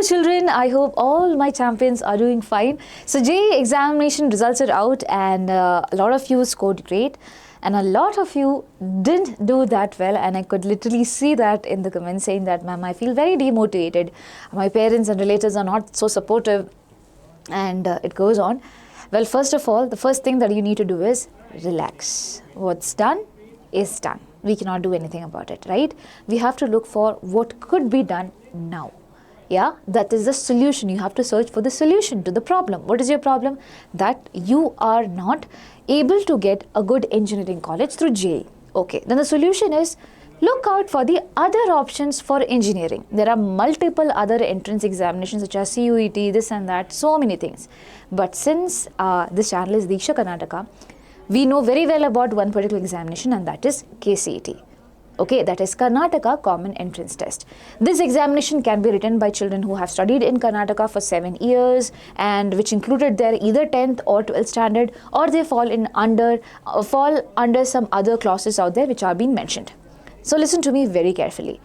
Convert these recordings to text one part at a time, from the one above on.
Hello children, I hope all my champions are doing fine. So JEE examination results are out and a lot of you scored great and a lot of you didn't do that well, and I could literally see that in the comments saying that ma'am, I feel very demotivated. My parents and relatives are not so supportive, and it goes on. Well, first of all, the first thing that you need to do is relax. What's done is done. We cannot do anything about it, right? We have to look for what could be done now. Yeah, that is the solution. You have to search for the solution to the problem. What is your problem? That you are not able to get a good engineering college through JEE. Okay, then the solution is look out for the other options for engineering. There are multiple other entrance examinations such as CUET, this and that, so many things. But since this channel is Deeksha Karnataka, we know very well about one particular examination, and that is KCET. Okay, that is Karnataka Common Entrance Test. This examination can be written by children who have studied in Karnataka for 7 years and which included their either 10th or 12th standard, or they fall under some other clauses out there which are being mentioned. So listen to me very carefully.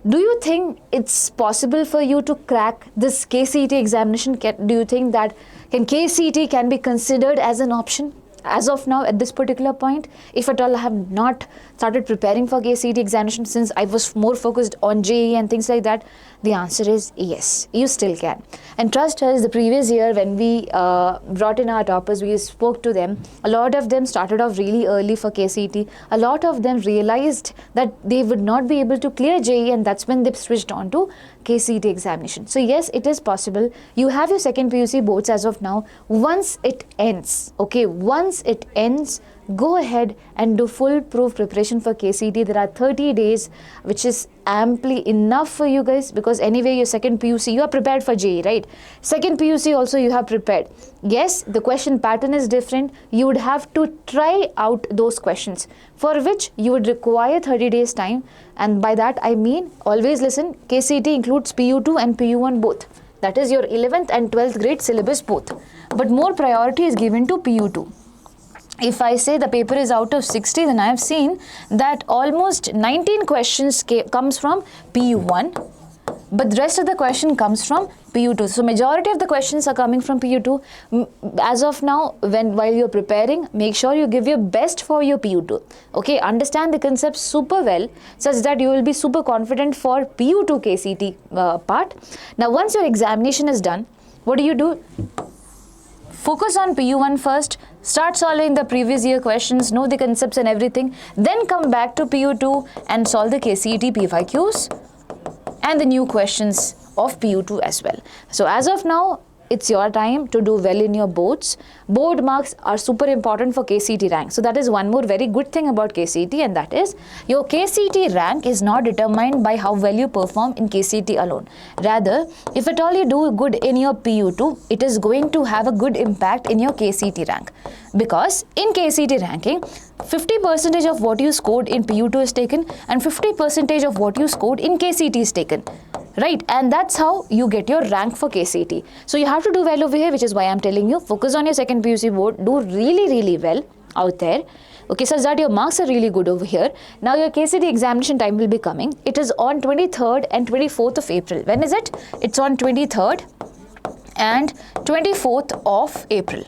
Do you think it's possible for you to crack this KCET examination? Do you think that KCET can be considered as an option? As of now, at this particular point, if at all I have not started preparing for KCET examination since I was more focused on JEE and things like that, the answer is yes, you still can. And trust us, the previous year when we brought in our toppers, we spoke to them. A lot of them started off really early for KCET. A lot of them realized that they would not be able to clear JEE, and that's when they switched on to KCET examination. So yes, it is possible. You have your second PUC boards as of now. Once it ends, okay, once it ends, go ahead and do full-proof preparation for KCET. There are 30 days, which is amply enough for you guys, because anyway your second PUC, you are prepared for JEE, right? Second PUC also you have prepared. Yes, the question pattern is different. You would have to try out those questions, for which you would require 30 days time. And by that I mean, always listen, KCET includes PU2 and PU1 both. That is your 11th and 12th grade syllabus both. But more priority is given to PU2. If I say the paper is out of 60, then I have seen that almost 19 questions comes from PU1, but the rest of the question comes from PU2. So majority of the questions are coming from PU2. As of now, while you're preparing, make sure you give your best for your PU2. Okay, understand the concept super well, such that you will be super confident for PU2 KCET part. Now, once your examination is done, what do? Focus on PU1 first, start solving the previous year questions, know the concepts and everything, then come back to PU2 and solve the KCET PYQs and the new questions of PU2 as well. So as of now, it's your time to do well in your boards. Board marks are super important for KCET rank. So that is one more very good thing about KCET, and that is your KCET rank is not determined by how well you perform in KCET alone. Rather, if at all you do good in your PU2, it is going to have a good impact in your KCET rank. Because in KCET ranking, 50% of what you scored in PU2 is taken and 50% of what you scored in KCET is taken. Right, and that's how you get your rank for KCET. So you have to do well over here, which is why I'm telling you, focus on your second PUC board, do really well out there. Okay, such that your marks are really good over here. Now your KCET examination time will be coming. It is on 23rd and 24th of April. When is it? It's on 23rd and 24th of April.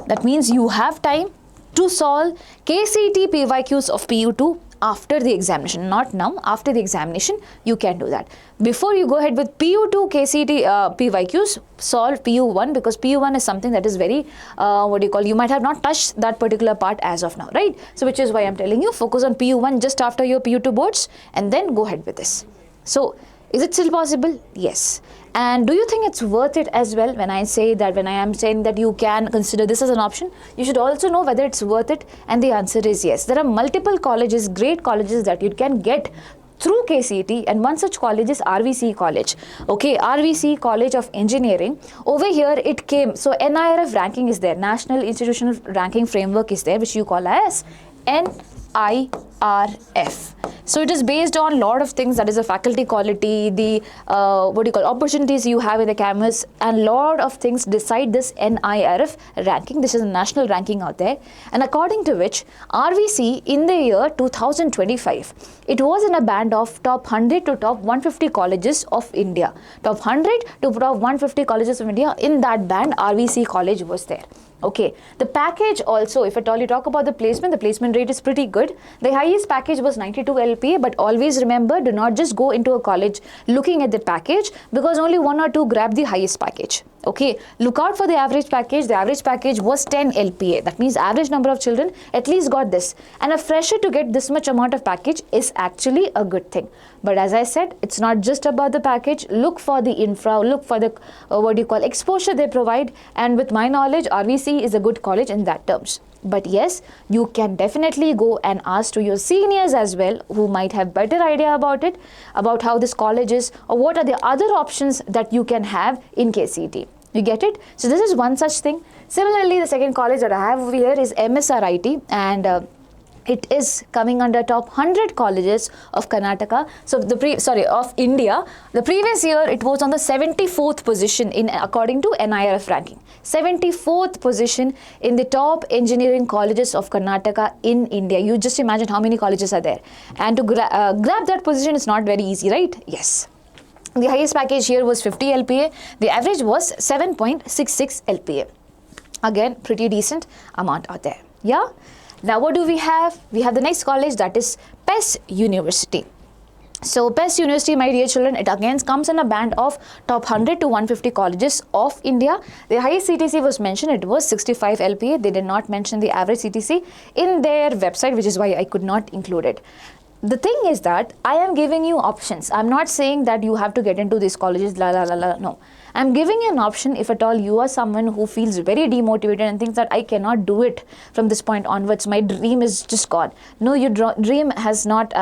That means you have time to solve KCET PYQs of PU2 after the examination, not now. After the examination, you can do that. Before you go ahead with PU2 KCET PYQs, solve PU1, because PU1 is something that is very, you might have not touched that particular part as of now, right? So which is why I'm telling you, focus on PU1 just after your PU2 boards and then go ahead with this. So is it still possible? Yes. And do you think it's worth it as well? When I am saying that you can consider this as an option, you should also know whether it's worth it, and the answer is yes. There are multiple colleges, great colleges that you can get through KCET, and one such college is RVC College. Okay, RVC College of Engineering. Over here it came, so NIRF ranking is there, National Institutional Ranking Framework is there, which you call as NIRF. So it is based on a lot of things, that is the faculty quality, the opportunities you have in the campus, and lot of things decide this NIRF ranking. This is a national ranking out there, and according to which RVC in the year 2025, it was in a band of top 100 to top 150 colleges of India. Top 100 to top 150 colleges of India, in that band RVC college was there. Okay, the package also, if at all you talk about the placement rate is pretty good. The highest package was 92 LPA, but always remember, do not just go into a college looking at the package, because only one or two grab the highest package. Okay, look out for the average package. The average package was 10 LPA. That means average number of children at least got this. And a fresher to get this much amount of package is actually a good thing. But as I said, it's not just about the package. Look for the infra, look for the exposure they provide. And with my knowledge, RVC is a good college in that terms. But yes, you can definitely go and ask to your seniors as well, who might have better idea about it, about how this college is, or what are the other options that you can have in KCET. You get it? So this is one such thing. Similarly, the second college that I have over here is MSRIT, and it is coming under top 100 colleges of Karnataka. So of India. The previous year it was on the 74th position in according to NIRF ranking. 74th position in the top engineering colleges of Karnataka in India. You just imagine how many colleges are there. And to grab that position is not very easy, right? Yes. The highest package here was 50 LPA. The average was 7.66 LPA. Again, pretty decent amount out there. Yeah. Now what do we have? We have the next college, that is PES University. So PES University, my dear children, it again comes in a band of top 100 to 150 colleges of India. The highest CTC was mentioned, it was 65 LPA. They did not mention the average CTC in their website, which is why I could not include it. The thing is that I am giving you options. I'm not saying that you have to get into these colleges, no. I'm giving you an option if at all you are someone who feels very demotivated and thinks that I cannot do it from this point onwards. My dream is just gone. No, your dream has not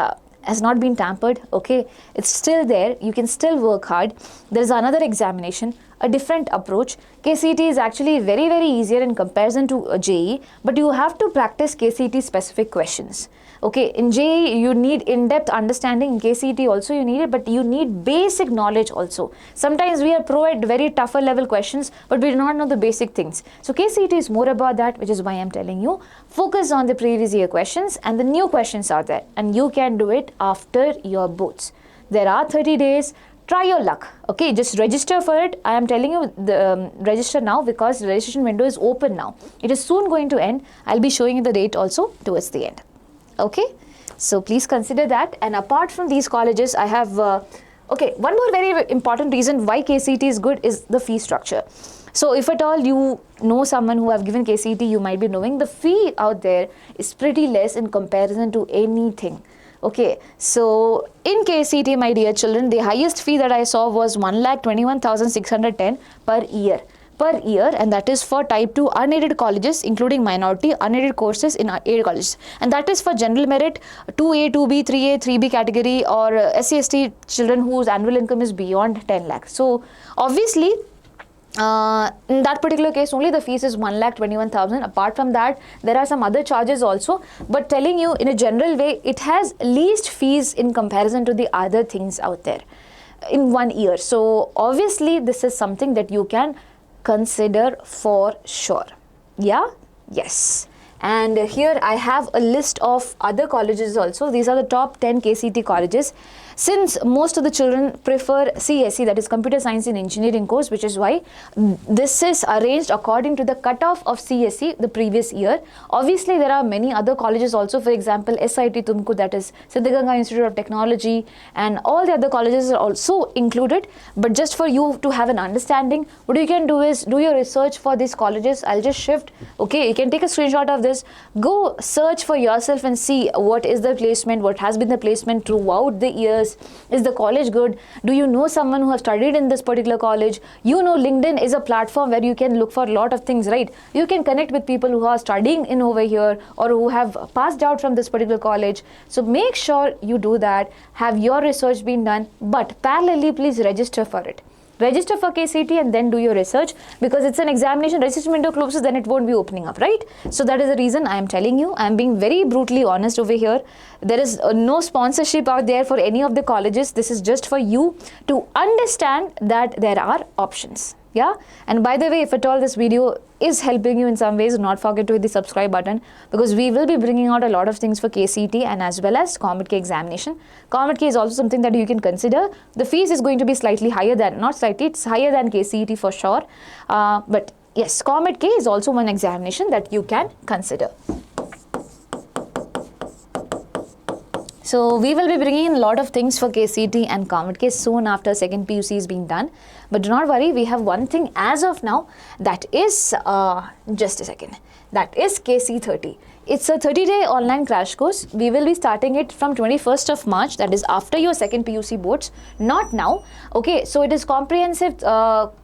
been tampered, okay? It's still there. You can still work hard. There is another examination, a different approach. KCET is actually very, very easier in comparison to JEE, but you have to practice KCET specific questions. Okay, in JEE you need in-depth understanding. In KCET also you need it, but you need basic knowledge also. Sometimes we are provide very tougher level questions, but we do not know the basic things. So KCET is more about that, which is why I'm telling you, focus on the previous year questions and the new questions are there, and you can do it after your boards. There are 30 days. Try your luck. Okay, just register for it. I am telling you, register now, because the registration window is open now. It is soon going to end. I'll be showing you the date also towards the end. Okay, so please consider that. And apart from these colleges, I have one more very important reason why KCET is good is the fee structure. So if at all you know someone who have given KCET, you might be knowing the fee out there is pretty less in comparison to anything. Okay, so in KCET, my dear children, the highest fee that I saw was 1,21,610 per year. And that is for type 2 unaided colleges, including minority unaided courses in aided colleges, and that is for general merit 2A, 2B, 3A, 3B category, or SC/ST children whose annual income is beyond 10 lakhs. So obviously in that particular case only the fees is 1,21,000. Apart from that, there are some other charges also, but telling you in a general way, it has least fees in comparison to the other things out there in 1 year. So obviously this is something that you can consider for sure. Yeah, yes. And here I have a list of other colleges also. These are the top 10 KCET colleges. Since most of the children prefer CSE, that is Computer Science and Engineering course, which is why this is arranged according to the cutoff of CSE the previous year. Obviously, there are many other colleges also. For example, SIT Tumkur, that is Siddhaganga Institute of Technology, and all the other colleges are also included. But just for you to have an understanding, what you can do is do your research for these colleges. I'll just shift. Okay, you can take a screenshot of this. Go search for yourself and see what is the placement, what has been the placement throughout the years. Is the college good? Do you know someone who has studied in this particular college? You know, LinkedIn is a platform where you can look for a lot of things, right? You can connect with people who are studying in over here or who have passed out from this particular college. So make sure you do that. Have your research been done, but parallelly please register for it. Register for KCET and then do your research, because it's an examination, registration window closes, then it won't be opening up, right? So that is the reason I am telling you. I am being very brutally honest over here. There is no sponsorship out there for any of the colleges. This is just for you to understand that there are options. Yeah, and by the way, if at all this video is helping you in some ways, do not forget to hit the subscribe button, because we will be bringing out a lot of things for KCET and as well as COMET-K examination. COMET-K is also something that you can consider. The fees is going to be slightly higher than, not slightly, it's higher than KCET for sure. But yes, COMET-K is also one examination that you can consider. So we will be bringing in a lot of things for KCET and COMET-K soon after second PUC is being done. But do not worry, we have one thing as of now, that is, just a second, that is KC30. It's a 30-day online crash course. We will be starting it from 21st of March, that is after your second PUC boards, not now. Okay, so it is comprehensive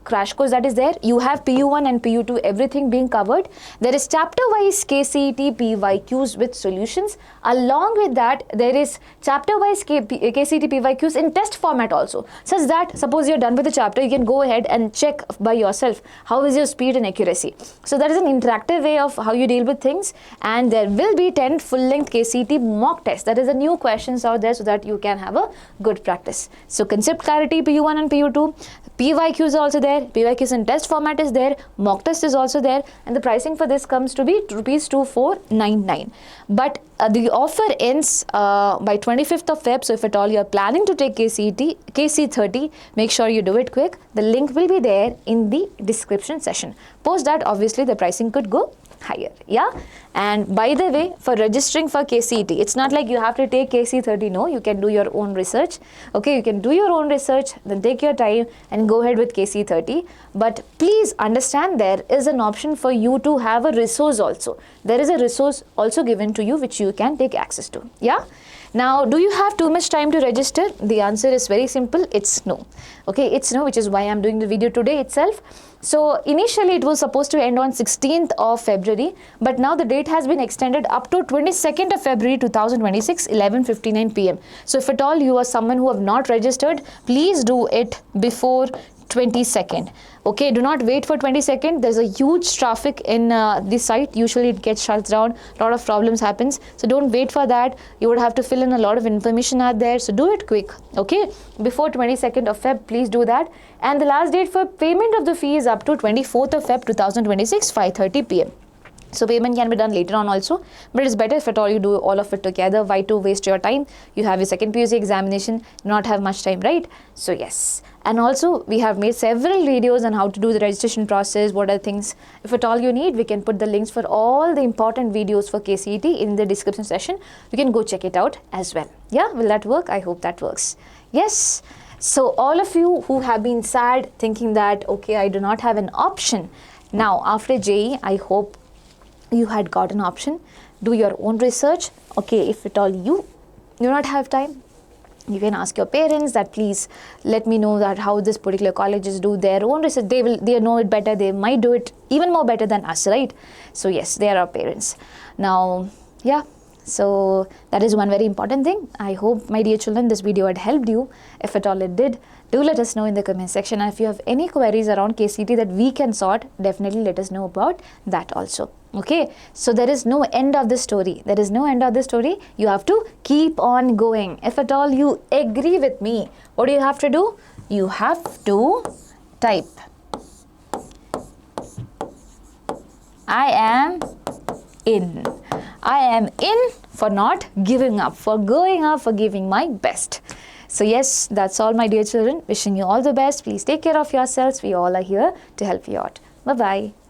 crash course that is there. You have PU1 and PU2, everything being covered. There is chapter-wise KCET PYQs with solutions. Along with that, there is chapter-wise KCET PYQs in test format also, such that suppose you're done with the chapter, you can go ahead and check by yourself how is your speed and accuracy. So that is an interactive way of how you deal with things, and there will be 10 full-length KCET mock tests. That is the new questions out there so that you can have a good practice. So concept clarity, PU1 and PU2, PYQs are also there, PYQs in test format is there, mock test is also there, and the pricing for this comes to be rupees 2499. But the offer ends by 25th of Feb. So if at all you are planning to take KC30, make sure you do it quick. The link will be there in the description section. Post that, obviously the pricing could go higher. Yeah, and by the way, for registering for KCET, it's not like you have to take KC30. No, you can do your own research. Okay, you can do your own research, then take your time and go ahead with KC30. But please understand, there is an option for you to have a resource also. There is a resource also given to you which you can take access to. Yeah. Now, do you have too much time to register? The answer is very simple. It's no. Okay, it's no, which is why I'm doing the video today itself. So initially it was supposed to end on 16th of February, but now the date has been extended up to 22nd of February 2026, 11:59 p.m. So if at all you are someone who have not registered, please do it before 22nd. Okay, do not wait for 22nd. There's a huge traffic in this site. Usually it gets shut down, a lot of problems happens. So don't wait for that. You would have to fill in a lot of information out there. So do it quick. Okay, before 22nd of Feb, please do that. And the last date for payment of the fee is up to 24th of Feb 2026, 5:30 p.m. So payment can be done later on also, but it's better if at all you do all of it together. Why to waste your time? You have your second PUC examination, not have much time, right? So yes. And also we have made several videos on how to do the registration process, what are things. If at all you need, we can put the links for all the important videos for KCET in the description section. You can go check it out as well. Yeah, will that work? I hope that works. Yes. So all of you who have been sad thinking that, okay, I do not have an option. Now after JEE, I hope you had got an option. Do your own research. Okay, if at all you do not have time, you can ask your parents that please let me know that how this particular colleges do their own research. They know it better. They might do it even more better than us, right? So yes, they are our parents. Now, yeah. So that is one very important thing. I hope, my dear children, this video had helped you. If at all it did, do let us know in the comment section. And if you have any queries around KCET that we can sort, definitely let us know about that also. Okay, so there is no end of the story. There is no end of the story. You have to keep on going. If at all you agree with me, what do you have to do? You have to type, I am in. I am in for not giving up, for going up, for giving my best. So yes, that's all, my dear children. Wishing you all the best. Please take care of yourselves. We all are here to help you out. Bye-bye.